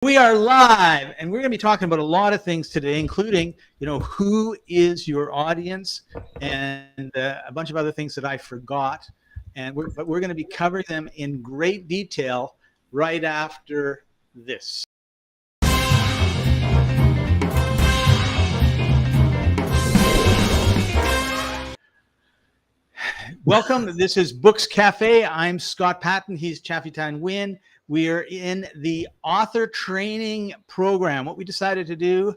We are live, and we're going to be talking about a lot of things today, including, who is your audience, and a bunch of other things that I forgot. But we're going to be covering them in great detail right after this. Welcome. This is Books Cafe. I'm Scott Patton. He's Chaffee-Thanh Nguyen. We are in the author training program. What we decided to do,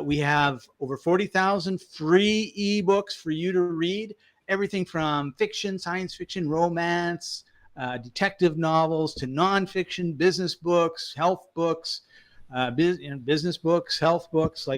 we have over 40,000 free ebooks for you to read. Everything from fiction, science fiction, romance, detective novels, to nonfiction, business books, health books, business books, health books.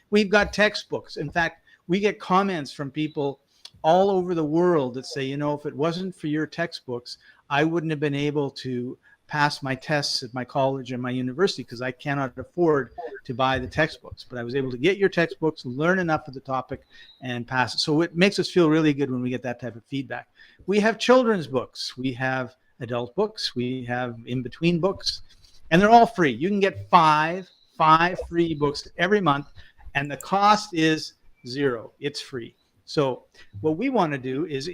We've got textbooks. In fact, we get comments from people all over the world that say, if it wasn't for your textbooks, I wouldn't have been able to pass my tests at my college and my university because I cannot afford to buy the textbooks. But I was able to get your textbooks, learn enough of the topic, and pass it. So it makes us feel really good when we get that type of feedback. We have children's books. We have adult books. We have in-between books. And they're all free. You can get five free books every month, and the cost is zero. It's free. So what we want to do is,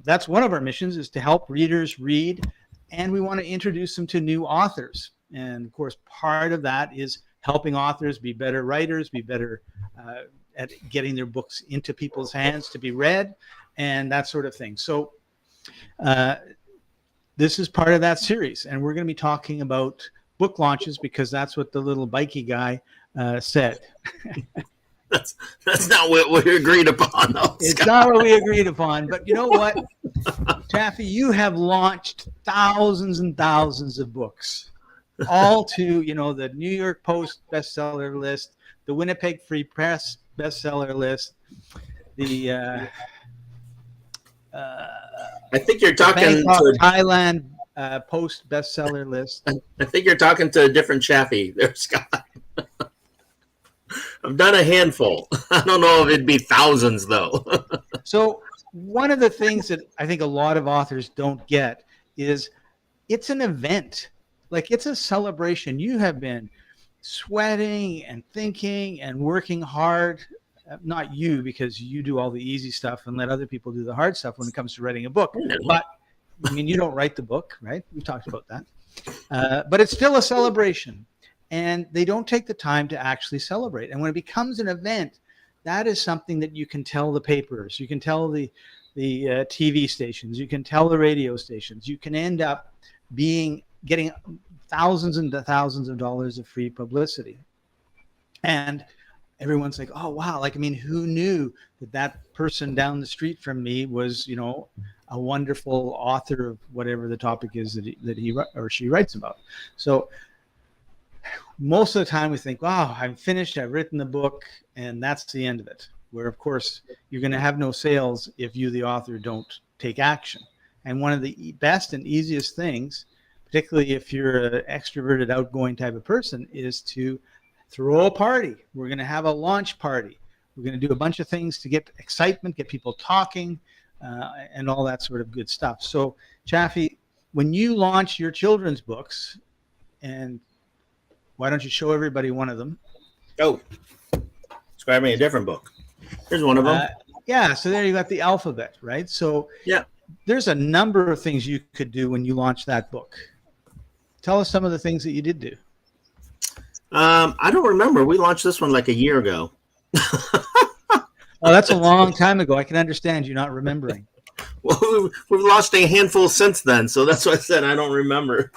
that's one of our missions, is to help readers read, and we want to introduce them to new authors. And of course, part of that is helping authors be better writers, be better at getting their books into people's hands to be read, and that sort of thing. So this is part of that series, and we're going to be talking about book launches because that's what the little bikey guy said. That's not what we agreed upon, though, It's not what we agreed upon, but you know what, Chaffee, you have launched thousands and thousands of books, all to, the New York Post bestseller list, the Winnipeg Free Press bestseller list, the I think you're talking to Thailand Post bestseller list. I think you're talking to a different Chaffee there, Scott. I've done a handful. I don't know if it'd be thousands, though. So one of the things that I think a lot of authors don't get is it's an event. Like, it's a celebration. You have been sweating and thinking and working hard. Not you, because you do all the easy stuff and let other people do the hard stuff when it comes to writing a book. But, you don't write the book, right? We talked about that. But it's still a celebration. And they don't take the time to actually celebrate. And when it becomes an event, that is something that you can tell the papers, you can tell the TV stations, you can tell the radio stations. You can end up getting thousands and thousands of dollars of free publicity. And everyone's like, oh, wow. Who knew that person down the street from me was, a wonderful author of whatever the topic is that he or she writes about. So most of the time we think, wow, I'm finished, I've written the book, and that's the end of it. Where, of course, you're going to have no sales if you, the author, don't take action. And one of the best and easiest things, particularly if you're an extroverted, outgoing type of person, is to throw a party. We're going to have a launch party. We're going to do a bunch of things to get excitement, get people talking, and all that sort of good stuff. So, Chaffee, when you launch your children's books, and why don't you show everybody one of them? Oh, describe me a different book. Here's one of them. Yeah, so there you got the alphabet, right? So yeah, there's a number of things you could do when you launch that book. Tell us some of the things that you did do. I don't remember. We launched this one like a year ago. Oh, that's a long time ago. I can understand you not remembering. Well, we've launched a handful since then, so that's why I said I don't remember.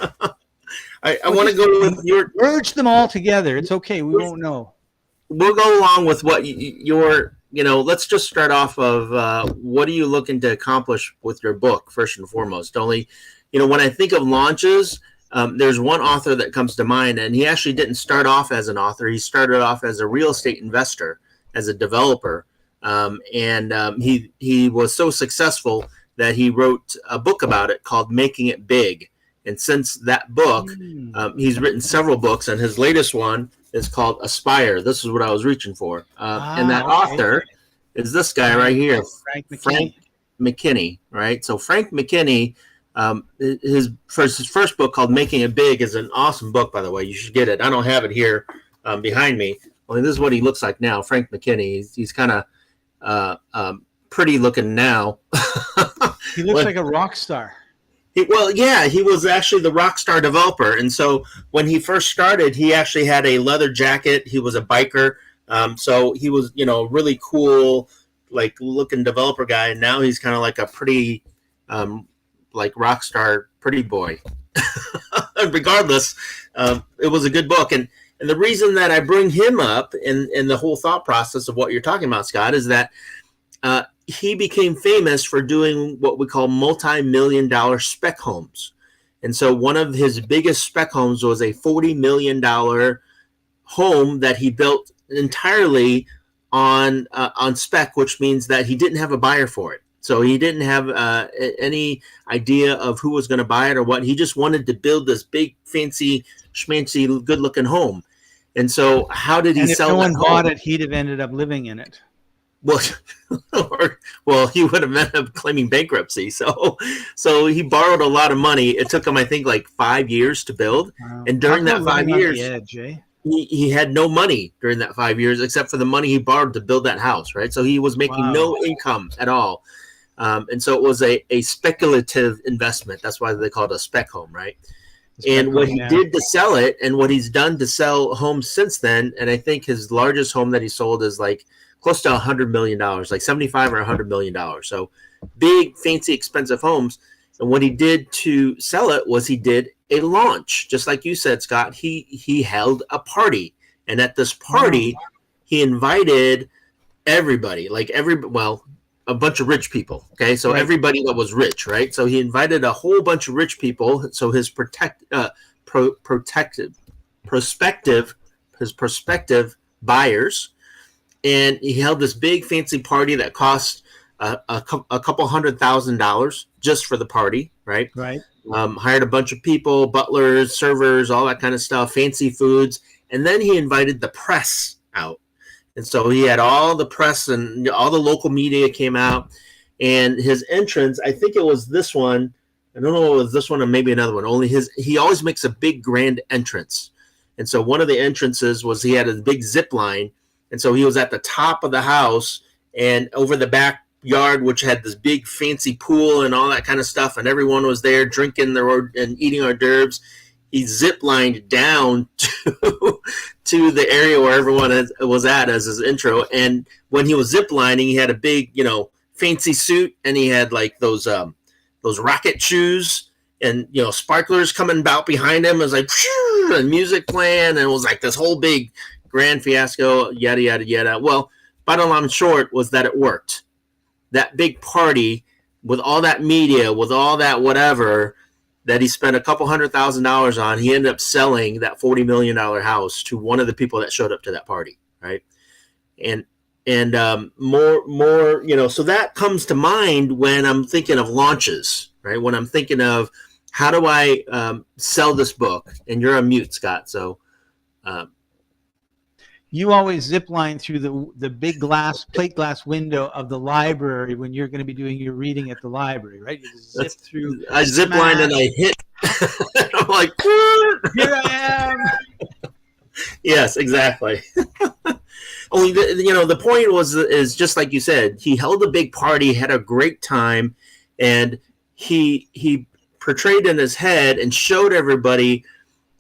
I want to go with your... Merge them all together. It's okay. We won't know. We'll go along with what your... let's just start off of what are you looking to accomplish with your book, first and foremost. Only, when I think of launches, there's one author that comes to mind, and he actually didn't start off as an author. He started off as a real estate investor, as a developer. He was so successful that he wrote a book about it called Making It Big. And since that book, he's written several books, and his latest one is called Aspire. This is what I was reaching for. And that author is this guy right here, Frank McKinney, right? So Frank McKinney His first book called Making It Big is an awesome book, by the way. You should get it. I don't have it here behind me. Only this is what he looks like now, Frank McKinney. He's kind of pretty looking now. He looks like a rock star. He was actually the rock star developer. And so when he first started, he actually had a leather jacket. He was a biker. So he was, really cool, like looking developer guy. And now he's kind of like a pretty, like rock star pretty boy. Regardless, it was a good book. And the reason that I bring him up in the whole thought process of what you're talking about, Scott, is that he became famous for doing what we call multi-million-dollar spec homes. And so one of his biggest spec homes was a $40 million home that he built entirely on spec, which means that he didn't have a buyer for it. So he didn't have any idea of who was going to buy it or what. He just wanted to build this big, fancy, schmancy, good-looking home. And so how did he sell it? If no one bought it, he'd have ended up living in it. Well, he would have ended up claiming bankruptcy. So he borrowed a lot of money. It took him, I think, like 5 years to build. Wow. And during that 5 years, he had no money during that 5 years except for the money he borrowed to build that house, right? So he was making no income at all. And so it was a speculative investment. That's why they call it a spec home, right? And what he did to sell it and what he's done to sell homes since then, and I think his largest home that he sold is like close to $100 million, like 75 or $100 million. So big, fancy, expensive homes. And what he did to sell it was he did a launch. Just like you said, Scott, he held a party. And at this party, he invited everybody, a bunch of rich people. Okay. So everybody that was rich, right? So he invited a whole bunch of rich people. So his prospective buyers. And he held this big fancy party that cost a couple $100,000 just for the party, right? Right. Hired a bunch of people, butlers, servers, all that kind of stuff, fancy foods. And then he invited the press out. And so he had all the press and all the local media came out. And his entrance, I think it was this one. I don't know if it was this one or maybe another one. He always makes a big grand entrance. And so one of the entrances was he had a big zip line. And so he was at the top of the house and over the backyard, which had this big fancy pool and all that kind of stuff. And everyone was there drinking and eating hors d'oeuvres. He zip-lined down to the area where everyone was at as his intro. And when he was zip-lining, he had a big, fancy suit. And he had like those rocket shoes and, sparklers coming about behind him. It was like, and music playing. And it was like this whole big grand fiasco, yada, yada, yada. Well, bottom line short was that it worked. That big party with all that media, with all that whatever that he spent a couple $100,000 on, he ended up selling that $40 million house to one of the people that showed up to that party, right? And more, so that comes to mind when I'm thinking of launches, right? When I'm thinking of how do I sell this book? And you're on mute, Scott, so... You always zip line through the big plate glass window of the library when you're going to be doing your reading at the librry, right? You zip through. I zip line and I hit. I'm like, here I am. Yes, exactly. Only the point is just like you said. He held a big party, had a great time, and he portrayed in his head and showed everybody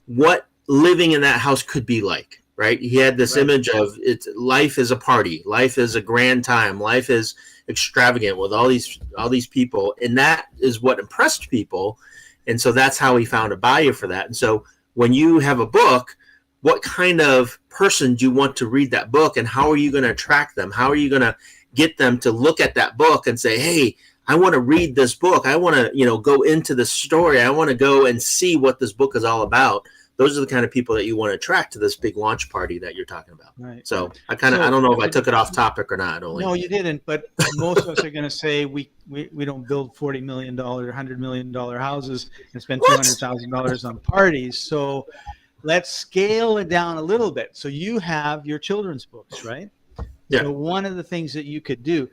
what living in that house could be like. Right. He had this image of life is a party. Life is a grand time. Life is extravagant with all these people. And that is what impressed people. And so that's how he found a buyer for that. And so when you have a book, what kind of person do you want to read that book? And how are you going to attract them? How are you going to get them to look at that book and say, hey, I want to read this book. I want to, go into the story. I want to go and see what this book is all about. Those are the kind of people that you want to attract to this big launch party that you're talking about. Right. So I don't know if I took it off topic or not. No, you didn't. But most of us are going to say we don't build $40 million, $100 million houses and spend $200,000 on parties. So let's scale it down a little bit. So you have your children's books, right? Yeah. So one of the things that you could do,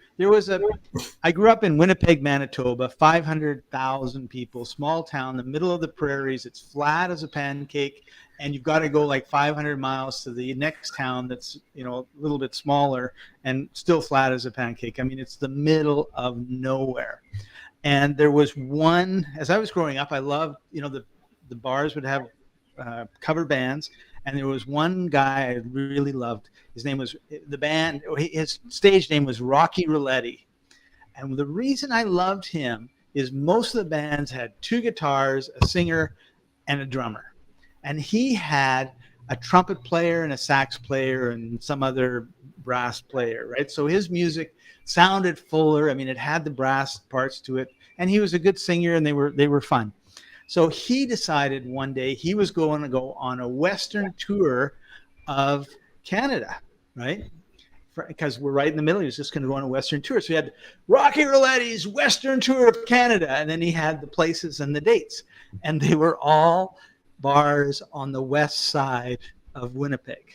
I grew up in Winnipeg, Manitoba, 500,000 people, small town, the middle of the prairies. It's flat as a pancake, and you've got to go like 500 miles to the next town that's, a little bit smaller and still flat as a pancake. I mean, it's the middle of nowhere. And there was one, as I was growing up, I loved, the bars would have cover bands. And there was one guy I really loved. His name was his stage name was Rocky Roulette. And the reason I loved him is most of the bands had two guitars, a singer, and a drummer. And he had a trumpet player and a sax player and some other brass player, right? So his music sounded fuller. I mean, it had the brass parts to it. And he was a good singer, and they were fun. So he decided one day he was going to go on a Western tour of Canada, right? Because we're right in the middle. He was just going to go on a Western tour. So he had Rocky Roulette's Western tour of Canada. And then he had the places and the dates. And they were all bars on the west side of Winnipeg.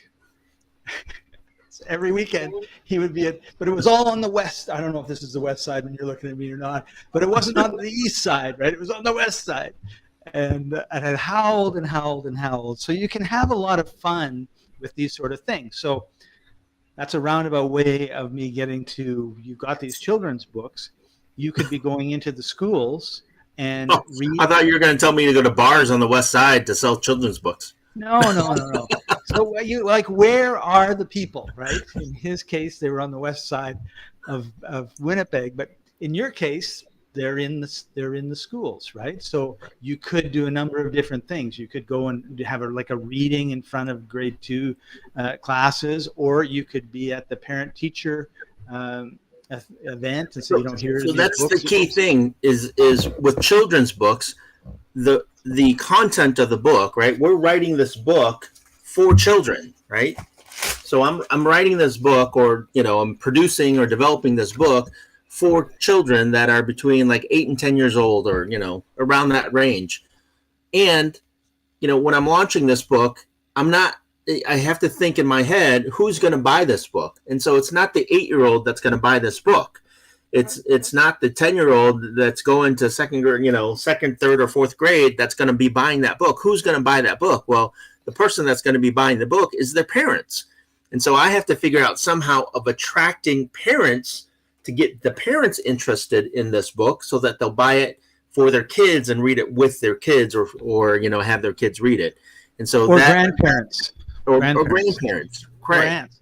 So every weekend he would be but it was all on the west. I don't know if this is the west side when you're looking at me or not, but it wasn't on the east side, right? It was on the west side. And I howled and howled and howled. So you can have a lot of fun with these sort of things. So that's a roundabout way of me getting to, you've got these children's books. You could be going into the schools and read. I thought you were going to tell me to go to bars on the west side to sell children's books. No. So where are the people, right? In his case, they were on the west side of Winnipeg. But in your case, they're in the schools, right? So you could do a number of different things. You could go and have a reading in front of grade 2 classes, or you could be at the parent-teacher event, and so you don't hear. So that's the key thing is with children's books, the content of the book, right? We're writing this book for children, right? So I'm writing this book, or I'm producing or developing this book for children that are between 8 and 10 years old, or around that range. And when I'm launching this book, I have to think in my head, who's going to buy this book? And so it's not the 8-year-old that's going to buy this book. It's not the 10-year-old that's going to second, third, or fourth grade that's going to be buying that book. Who's going to buy that book? Well, the person that's going to be buying the book is their parents. And so I have to figure out somehow of attracting parents to get the parents interested in this book so that they'll buy it for their kids and read it with their kids, or have their kids read it. And so grandparents. Or grandparents. Correct.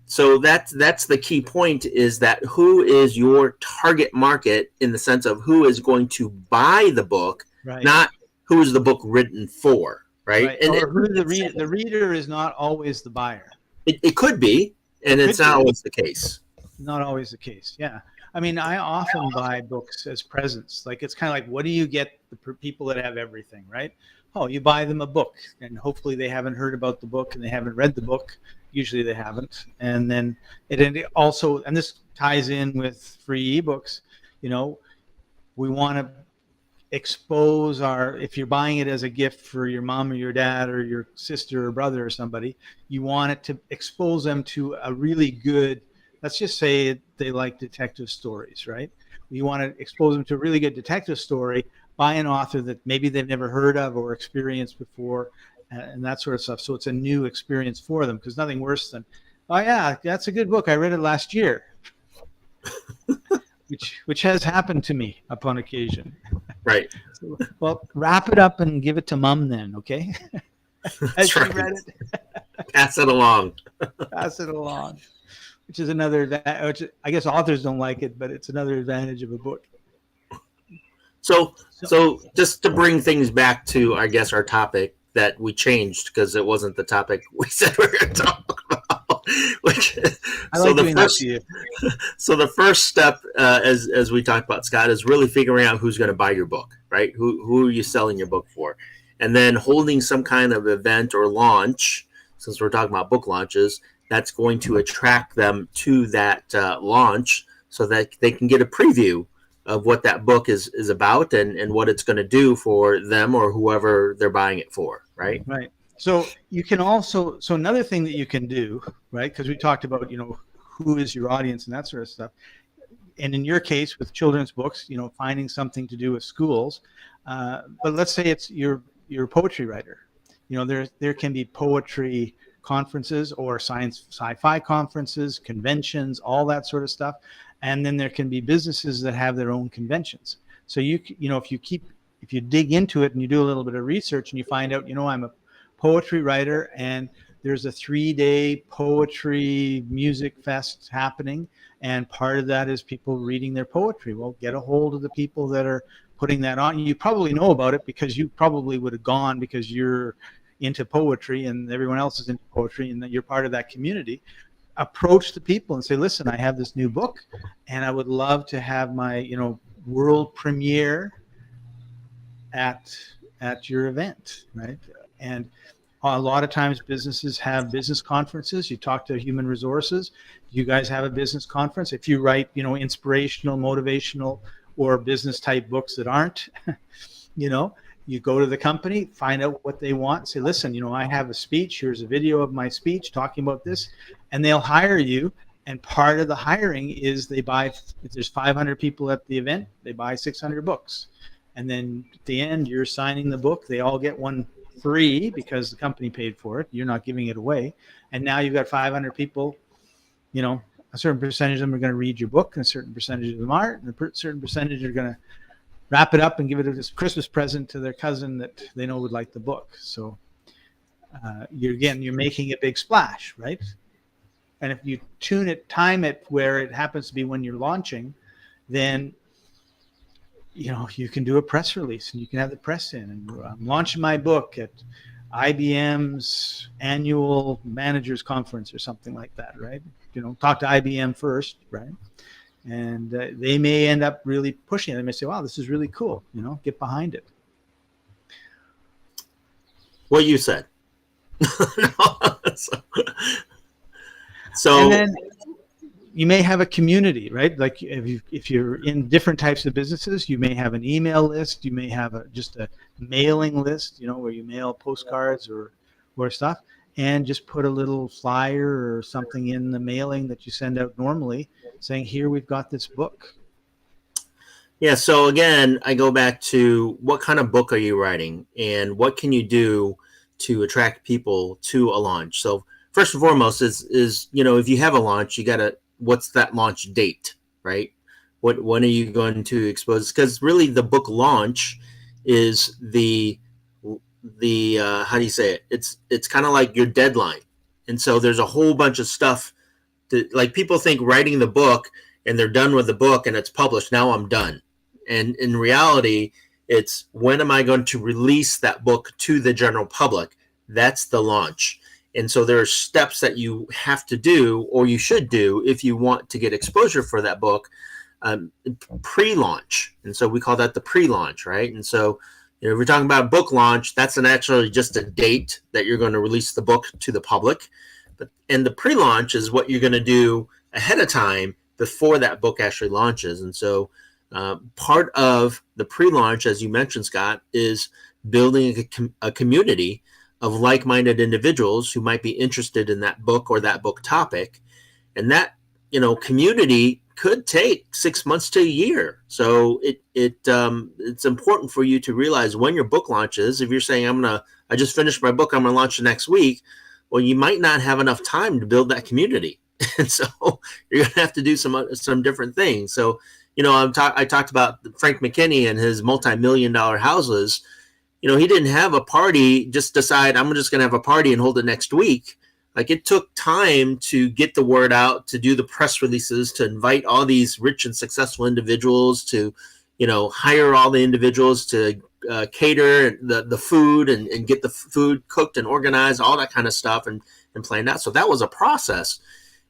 So that's the key point, is that who is your target market in the sense of who is going to buy the book, right, not who is the book written for, right? And the reader is not always the buyer. It could be, and it's not always the case. Not always the case, yeah. I mean, I often buy books as presents. It's kind of like, what do you get the people that have everything, right? Oh, you buy them a book, and hopefully they haven't heard about the book and they haven't read the book. Usually they haven't. And then it also, and this ties in with free ebooks, we want to expose if you're buying it as a gift for your mom or your dad or your sister or brother or somebody, you want it to expose them to a really good, let's just say they like detective stories, right? You want to expose them to a really good detective story by an author that maybe they've never heard of or experienced before, and that sort of stuff. So it's a new experience for them, because nothing worse than, oh yeah, that's a good book, I read it last year, which has happened to me upon occasion. Right. So, well, wrap it up and give it to mom then, okay? As she read it. Pass it along. Pass it along. Which is another, which I guess authors don't like it, but it's another advantage of a book. So just to bring things back to, I guess, our topic that we changed because it wasn't the topic we said we were going to talk about. So the first step, as we talked about, Scott, is really figuring out who's going to buy your book, right? Who are you selling your book for? And then holding some kind of event or launch, since we're talking about book launches, that's going to attract them to that launch so that they can get a preview of what that book is about and what it's going to do for them or whoever they're buying it for, right? Right. So you can also, so another thing that you can do, right? Because we talked about, who is your audience and that sort of stuff. And in your case with children's books, finding something to do with schools. But let's say it's you're a poetry writer. There can be poetry conferences or sci-fi conferences, conventions, all that sort of stuff. And then there can be businesses that have their own conventions. So if you dig into it and you do a little bit of research and you find out, I'm a poetry writer and there's a 3-day poetry music fest happening, and part of that is people reading their poetry. Well, get a hold of the people that are putting that on. You probably know about it because you probably would have gone because you're into poetry and everyone else is into poetry and that you're part of that community. Approach the people and say, listen, I have this new book and I would love to have my world premiere at your event, right? And a lot of times businesses have business conferences. You talk to human resources. You guys have a business conference. If you write, inspirational, motivational, or business type books that aren't, you go to the company, find out what they want, say, listen, I have a speech. Here's a video of my speech talking about this, and they'll hire you. And part of the hiring is they buy, if there's 500 people at the event, they buy 600 books. And then at the end, you're signing the book. They all get one free because the company paid for it. You're not giving it away. And now you've got 500 people, a certain percentage of them are going to read your book and a certain percentage of them aren't. And a certain percentage are going to wrap it up and give it as a Christmas present to their cousin that they know would like the book. So you're making a big splash, right? And if you time it where it happens to be when you're launching, then you can do a press release and you can have the press in and I'm launching my book at IBM's annual managers conference or something like that, right? Talk to IBM first, right? And they may end up really pushing it. They may say, wow, this is really cool. Get behind it. What you said. So and then you may have a community, right? Like if you're in different types of businesses, you may have an email list. You may have just a mailing list, where you mail postcards or stuff, and just put a little flyer or something in the mailing that you send out normally saying, here, we've got this book. Yeah. So again, I go back to what kind of book are you writing and what can you do to attract people to a launch? So first and foremost is if you have a launch, you got to, what's that launch date, right? When are you going to expose? Because really the book launch is the how do you say it? It's kind of like your deadline. And so there's a whole bunch of stuff that, like, people think writing the book and they're done with the book and it's published. Now I'm done. And in reality, it's when am I going to release that book to the general public? That's the launch. And so there are steps that you have to do or you should do if you want to get exposure for that book pre-launch. And so we call that the pre-launch, right? And so if we're talking about book launch, that's actually just a date that you're going to release the book to the public. And the pre-launch is what you're going to do ahead of time before that book actually launches. And so part of the pre-launch, as you mentioned, Scott, is building a community of like-minded individuals who might be interested in that book or that book topic. And that, community could take 6 months to a year. So it's important for you to realize when your book launches. If you're saying, I just finished my book, I'm going to launch it next week. Well, you might not have enough time to build that community. And so you're going to have to do some different things. So, I talked about Frank McKinney and his multi-million-dollar houses. He didn't have a party, just decide I'm just going to have a party and hold it next week. Like, it took time to get the word out, to do the press releases, to invite all these rich and successful individuals, to, hire all the individuals to cater the food and get the food cooked and organized, all that kind of stuff and planned out. So that was a process.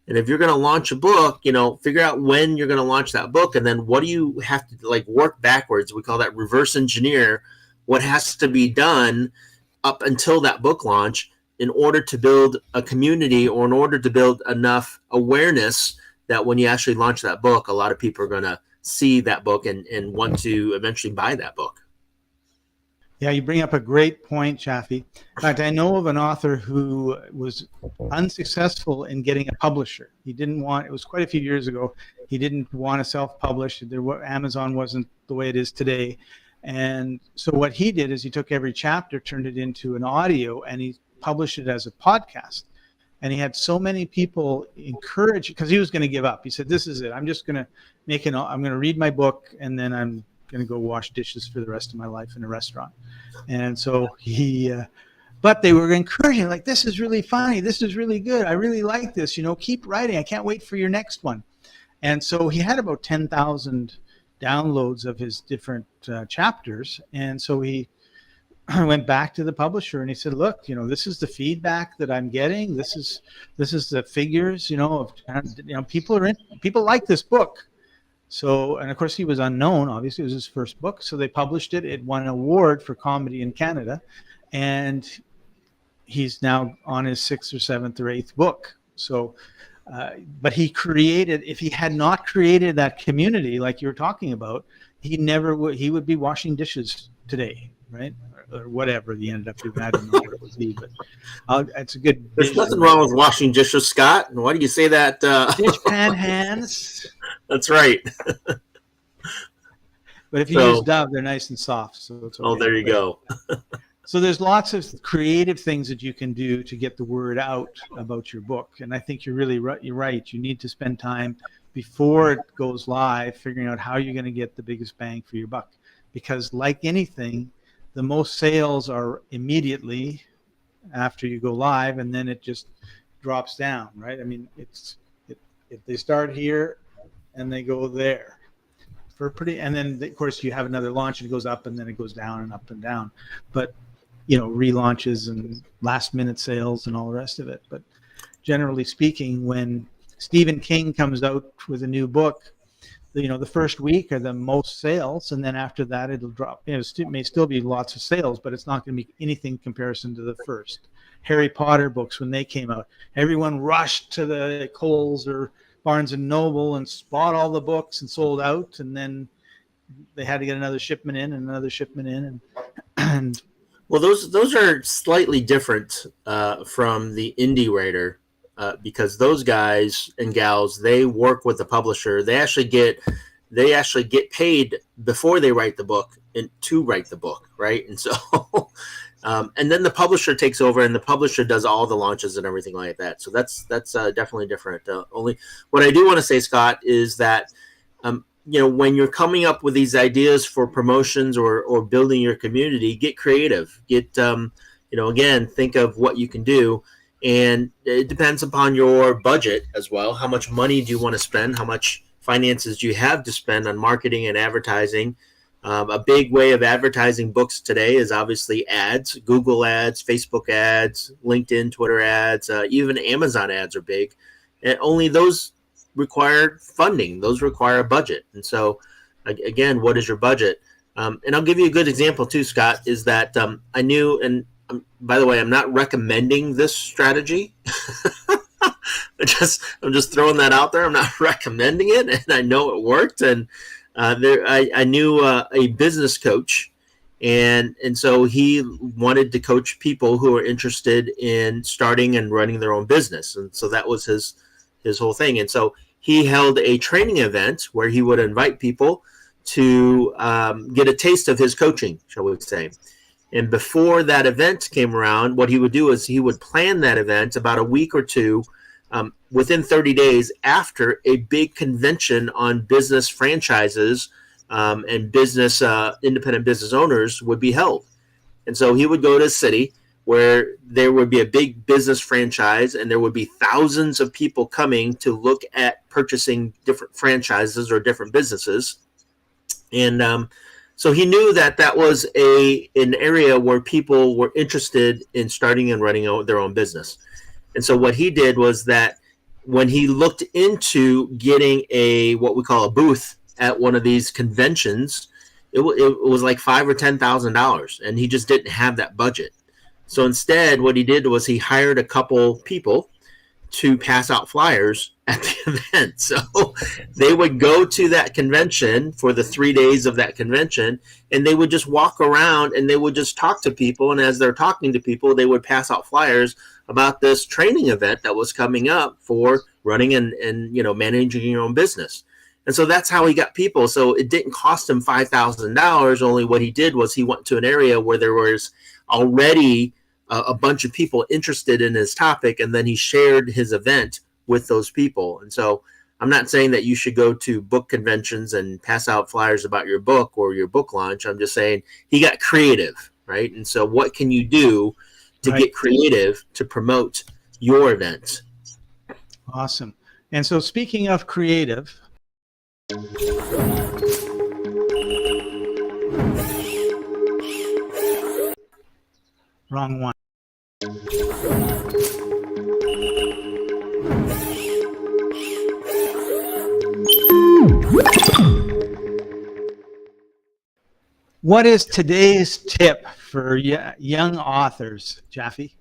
And if you're going to launch a book, figure out when you're going to launch that book. And then what do you have to work backwards? We call that reverse engineer what has to be done up until that book launch in order to build a community or in order to build enough awareness that when you actually launch that book, a lot of people are going to see that book and want to eventually buy that book. Yeah, you bring up a great point, Chaffee. In fact, I know of an author who was unsuccessful in getting a publisher. He didn't want, it was quite a few years ago, he didn't want to self-publish. Amazon wasn't the way it is today. And so what he did is he took every chapter, turned it into an audio, and he published it as a podcast. And he had so many people encourage, because he was going to give up. He said, "This is it. I'm just going to I'm going to read my book, and then I'm going to go wash dishes for the rest of my life in a restaurant." And so but they were encouraging, like, "This is really funny. This is really good. I really like this. Keep writing. I can't wait for your next one." And so he had about 10,000 downloads of his different chapters. And so he went back to the publisher and he said, "Look, this is the feedback that I'm getting. This is the figures, people like this book." So, and of course he was unknown, obviously it was his first book. So they published it. It won an award for comedy in Canada. And he's now on his 6th or 7th or 8th book. So, but if he had not created that community, like you were talking about, he would be washing dishes today, right? Or whatever he ended up doing. I don't know what it would be, but it's a good. There's nothing wrong with washing dishes, Scott. Why do you say that? Dishpan hands. That's right. But if you use Dove, they're nice and soft. So it's okay. Oh, there you go. So there's lots of creative things that you can do to get the word out about your book. And I think you're really right. You're right. You need to spend time before it goes live figuring out how you're going to get the biggest bang for your buck. Because like anything, the most sales are immediately after you go live, and then it just drops down, right? I mean, if they start here and they go there and then of course you have another launch and it goes up and then it goes down and up and down. But relaunches and last minute sales and all the rest of it. But generally speaking, when Stephen King comes out with a new book, the first week are the most sales, and then after that it'll drop. It may still be lots of sales, but it's not going to be anything in comparison to the first. Harry Potter books, when they came out, everyone rushed to the Kohl's or Barnes and Noble and bought all the books and sold out, and then they had to get another shipment in and another shipment in, and well, those are slightly different from the indie writer. Because those guys and gals, they work with the publisher. They actually get paid before they write the book and to write the book, right? And so, and then the publisher takes over, and the publisher does all the launches and everything like that. So that's definitely different. Only what I do want to say, Scott, is that when you're coming up with these ideas for promotions or building your community, get creative. Get again, think of what you can do. And it depends upon your budget as well. How much money do you want to spend? How much finances do you have to spend on marketing and advertising? A big way of advertising books today is obviously ads, Google ads, Facebook ads, LinkedIn, Twitter ads, even Amazon ads are big. And only those require funding. Those require a budget. And so, again, what is your budget? And I'll give you a good example too, Scott, is that I knew, and by the way, I'm not recommending this strategy. I'm just throwing that out there. I'm not recommending it, and I know it worked. And I knew a business coach, and so he wanted to coach people who are interested in starting and running their own business, and so that was his whole thing. And so he held a training event where he would invite people to get a taste of his coaching, shall we say. And before that event came around, what he would do is he would plan that event about a week or two within 30 days after a big convention on business franchises and business independent business owners would be held. And so he would go to a city where there would be a big business franchise and there would be thousands of people coming to look at purchasing different franchises or different businesses. And so he knew that was an area where people were interested in starting and running their own business. And so what he did was that when he looked into getting what we call a booth at one of these conventions, it was like $5,000 or $10,000, and he just didn't have that budget. So instead, what he did was he hired a couple people to pass out flyers at the event. So they would go to that convention for the 3 days of that convention, and they would just walk around and they would just talk to people. And as they're talking to people, they would pass out flyers about this training event that was coming up for running and managing your own business. And so that's how he got people. So it didn't cost him $5,000. Only what he did was he went to an area where there was already a bunch of people interested in his topic, and then he shared his event with those people. And so I'm not saying that you should go to book conventions and pass out flyers about your book or your book launch. I'm just saying he got creative, right? And so what can you do to get creative to promote your event? Awesome. And so speaking of creative, wrong one. What is today's tip for young authors, Chaffee?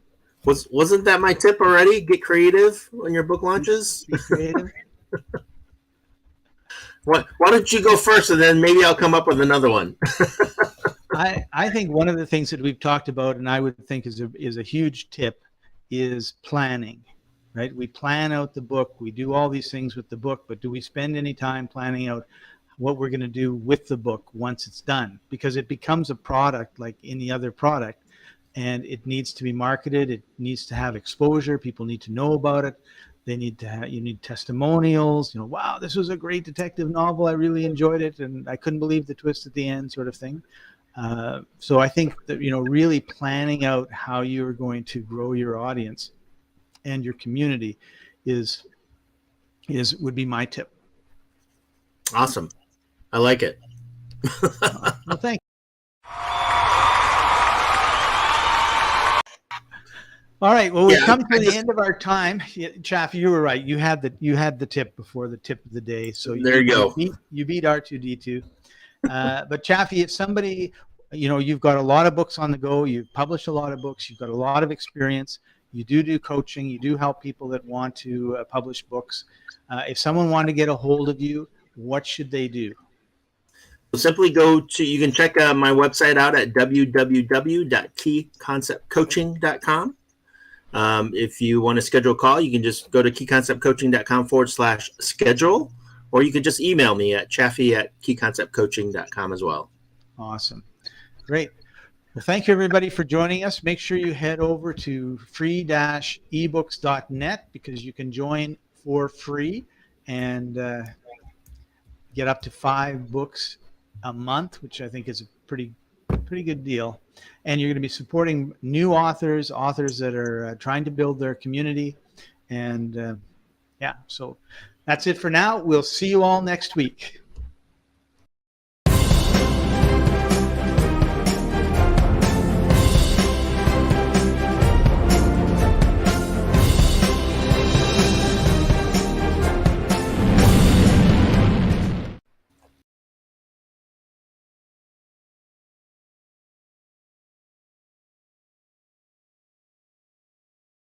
Wasn't that my tip already? Get creative on your book launches? Be creative. Why don't you go first, and then maybe I'll come up with another one. I think one of the things that we've talked about, and I would think is a huge tip, is planning, right? We plan out the book. We do all these things with the book, but do we spend any time planning out what we're going to do with the book once it's done? Because it becomes a product like any other product, and it needs to be marketed. It needs to have exposure. People need to know about it. They need to have, you need testimonials, wow, this was a great detective novel. I really enjoyed it, and I couldn't believe the twist at the end, sort of thing. So I think that, really planning out how you're going to grow your audience and your community would be my tip. Awesome. I like it. Well, thank you. All right. Well, we've come to the end of our time. Chaffee, you were right. You had the tip before the tip of the day. So there you go. You beat R2D2. But Chaffee, if somebody, you've got a lot of books on the go. You've published a lot of books. You've got a lot of experience. You do coaching. You do help people that want to publish books. If someone wanted to get a hold of you, what should they do? Simply you can check my website out at www.keyconceptcoaching.com. If you want to schedule a call, you can just go to keyconceptcoaching.com/schedule, or you can just email me at chaffee@keyconceptcoaching.com as well. Awesome. Great. Well, thank you everybody for joining us. Make sure you head over to free-ebooks.net because you can join for free and get up to 5 books a month, which I think is a pretty good deal. And you're going to be supporting new authors that are trying to build their community. And so that's it for now. We'll see you all next week.